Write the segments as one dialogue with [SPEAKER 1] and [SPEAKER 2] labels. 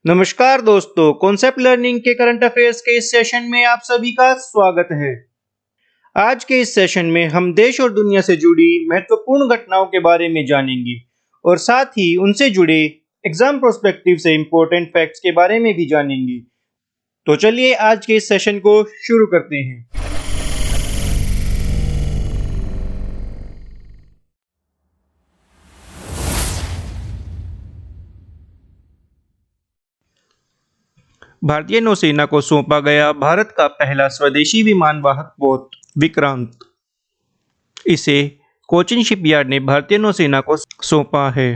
[SPEAKER 1] नमस्कार दोस्तों, concept learning के करंट अफेयर्स के इस सेशन में आप सभी का स्वागत है। आज के इस सेशन में हम देश और दुनिया से जुड़ी महत्वपूर्ण घटनाओं के बारे में जानेंगे और साथ ही उनसे जुड़े एग्जाम प्रोस्पेक्टिव से इम्पोर्टेंट फैक्ट्स के बारे में भी जानेंगे। तो चलिए आज के इस सेशन को शुरू करते हैं। भारतीय नौसेना को सौंपा गया भारत का पहला स्वदेशी विमान वाहक पोत विक्रांत। इसे कोचिन शिपयार्ड ने भारतीय नौसेना को सौंपा है।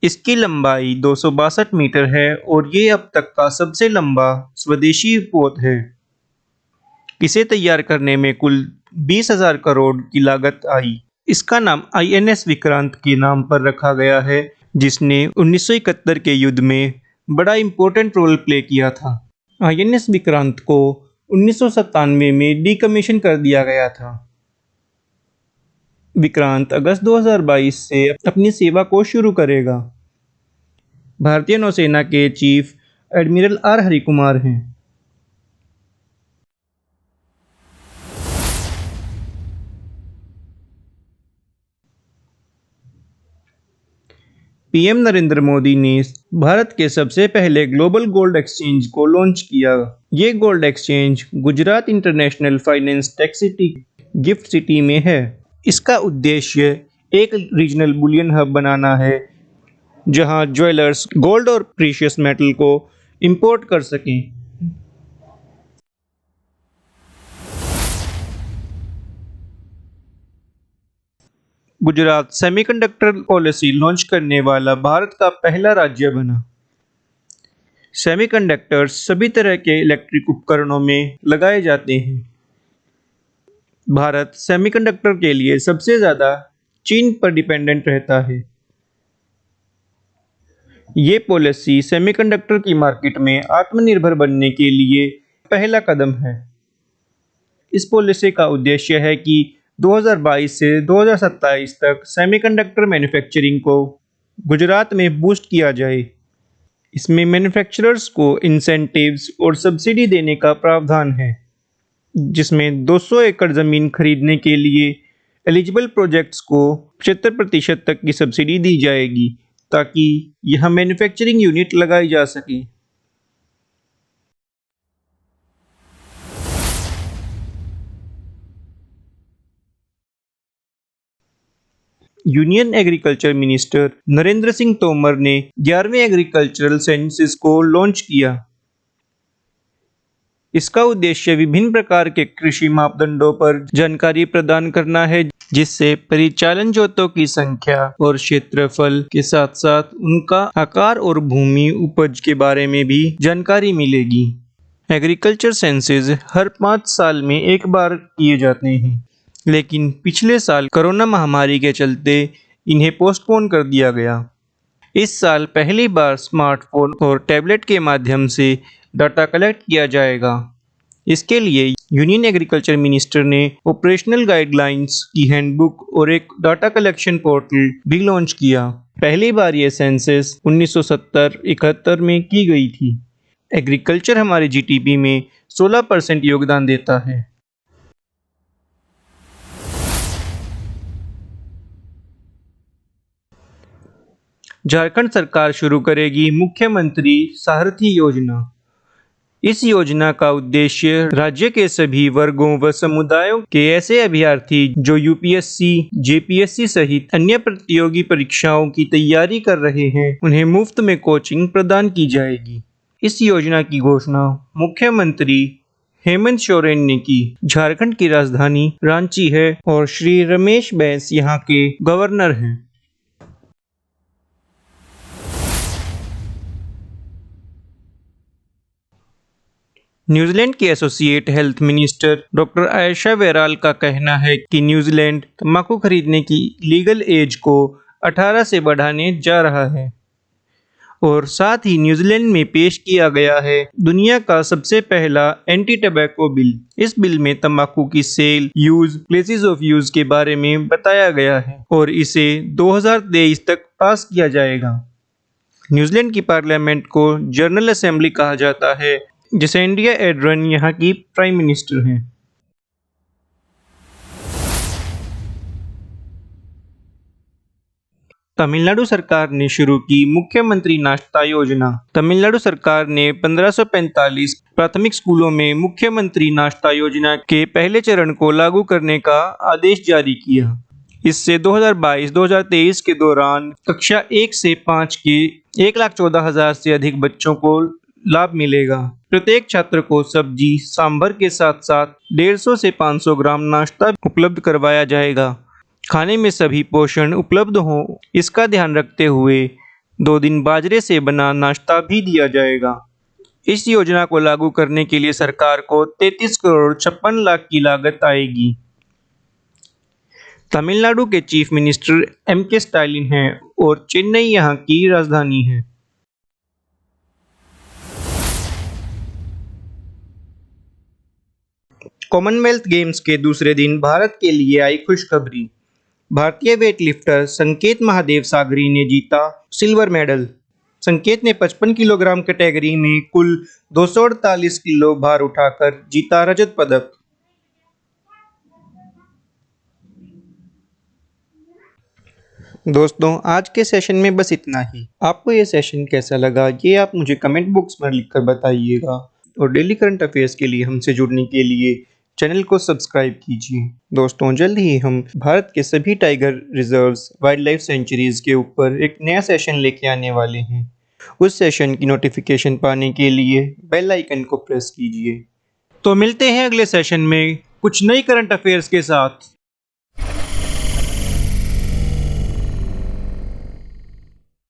[SPEAKER 1] इसकी लंबाई 262 मीटर है और ये अब तक का सबसे लंबा स्वदेशी पोत है। इसे तैयार करने में कुल 20,000 करोड़ की लागत आई। इसका नाम INS विक्रांत के नाम पर रखा गया है, जिसने 1971 के युद्ध में बड़ा इम्पोर्टेंट रोल प्ले किया था। INS विक्रांत को 1997 में डीकमीशन कर दिया गया था। विक्रांत अगस्त 2022 से अपनी सेवा को शुरू करेगा। भारतीय नौसेना के चीफ एडमिरल R हरिकुमार हैं। PM नरेंद्र मोदी ने भारत के सबसे पहले ग्लोबल गोल्ड एक्सचेंज को लॉन्च किया। ये gold exchange Gujarat international finance tech city gift city में है। इसका उद्देश्य एक रीजनल बुलियन हब बनाना है, जहां ज्वेलर्स गोल्ड और प्रीशियस मेटल को इंपोर्ट कर सकें। गुजरात सेमीकंडक्टर पॉलिसी लॉन्च करने वाला भारत का पहला राज्य बना। सेमीकंडक्टर्स सभी तरह के इलेक्ट्रिक उपकरणों में लगाए जाते हैं। भारत सेमीकंडक्टर के लिए सबसे ज़्यादा चीन पर डिपेंडेंट रहता है। ये पॉलिसी सेमीकंडक्टर की मार्केट में आत्मनिर्भर बनने के लिए पहला कदम है। इस पॉलिसी का उद्देश्य है कि 2022 से 2027 तक सेमीकंडक्टर मैन्युफैक्चरिंग को गुजरात में बूस्ट किया जाए। इसमें मैन्युफैक्चरर्स को इंसेंटिव्स और सब्सिडी देने का प्रावधान है, जिसमें 200 एकड़ ज़मीन खरीदने के लिए एलिजिबल प्रोजेक्ट्स को 75% तक की सब्सिडी दी जाएगी, ताकि यहाँ मैन्युफैक्चरिंग यूनिट लगाई जा सके। Union agriculture minister Narendra Singh Tomar ने 11वें एग्रीकल्चरल सेंसस को लॉन्च किया। इसका उद्देश्य विभिन्न प्रकार के कृषि मापदंडों पर जानकारी प्रदान करना है, जिससे परिचालन जोतों की संख्या और क्षेत्रफल के साथ साथ उनका आकार और भूमि उपज के बारे में भी जानकारी मिलेगी। एग्रीकल्चर सेंसस हर 5 साल में एक बार किए जाते हैं, लेकिन पिछले साल कोरोना महामारी के चलते इन्हें पोस्टपोन कर दिया गया। इस साल पहली बार स्मार्टफोन और टैबलेट के माध्यम से डाटा कलेक्ट किया जाएगा। इसके लिए यूनियन एग्रीकल्चर मिनिस्टर ने ऑपरेशनल गाइडलाइंस की हैंडबुक और एक डाटा कलेक्शन पोर्टल भी लॉन्च किया। पहली बार ये सेंसस 1970-71 में की गई थी। एग्रीकल्चर हमारे GDP में 16% योगदान देता है। झारखंड सरकार शुरू करेगी मुख्यमंत्री सारथी योजना। इस योजना का उद्देश्य राज्य के सभी वर्गों व समुदायों के ऐसे अभ्यर्थी जो UPSC, JPSC सहित अन्य प्रतियोगी परीक्षाओं की तैयारी कर रहे हैं, उन्हें मुफ्त में कोचिंग प्रदान की जाएगी। इस योजना की घोषणा मुख्यमंत्री हेमंत सोरेन ने की। झारखंड की राजधानी रांची है और श्री रमेश बैस यहाँ के गवर्नर हैं। न्यूजीलैंड की associate health minister doctor Ayesha Verrall का कहना है कि न्यूजीलैंड तंबाकू खरीदने की लीगल एज को 18 से बढ़ाने जा रहा है और साथ ही न्यूजीलैंड में पेश किया गया है दुनिया का सबसे पहला एंटी टबैको बिल। इस बिल में तंबाकू की sale, use, places of use के बारे में बताया गया है और इसे 2023 तक पास किया जाएगा। न्यूजीलैंड की पार्लियामेंट को जनरल असेंबली कहा जाता है। जैसेंडिया एड्रन यहाँ की प्राइम मिनिस्टर हैं। तमिलनाडु सरकार ने शुरू की मुख्यमंत्री नाश्ता योजना। तमिलनाडु सरकार ने 1545 प्राथमिक स्कूलों में मुख्यमंत्री नाश्ता योजना के पहले चरण को लागू करने का आदेश जारी किया। इससे 2022-2023 के दौरान कक्षा 1 से 5 के 1,14,000 से अधिक बच्चों को लाभ मिलेगा। प्रत्येक छात्र को सब्जी सांभर के साथ साथ 150 से 500 ग्राम नाश्ता उपलब्ध करवाया जाएगा। खाने में सभी पोषण उपलब्ध हो, इसका ध्यान रखते हुए 2 दिन बाजरे से बना नाश्ता भी दिया जाएगा। इस योजना को लागू करने के लिए सरकार को 33 करोड़ 56 लाख की लागत आएगी। तमिलनाडु के चीफ मिनिस्टर M.K. स्टालिन हैं और चेन्नई यहाँ की राजधानी है। कॉमनवेल्थ गेम्स के दूसरे दिन भारत के लिए आई खुशखबरी। भारतीय वेटलिफ्टर संकेत महादेव सागरी ने जीता सिल्वर मेडल। संकेत ने 55 किलोग्राम कैटेगरी में कुल 248 किलो भार उठाकर जीता रजत पदक। दोस्तों, आज के सेशन में बस इतना ही। आपको ये सेशन कैसा लगा ये आप मुझे कमेंट बॉक्स में लिखकर बताइएगा और डेली करंट अफेयर्स के लिए हमसे जुड़ने के लिए चैनल को सब्सक्राइब कीजिए। दोस्तों, जल्द ही हम भारत के सभी tiger reserves, wild life sanctuaries के ऊपर एक नया सेशन लेके आने वाले हैं। उस सेशन की नोटिफिकेशन पाने के लिए बेल आइकन को प्रेस कीजिए। तो मिलते हैं अगले सेशन में कुछ नई करंट अफेयर्स के साथ।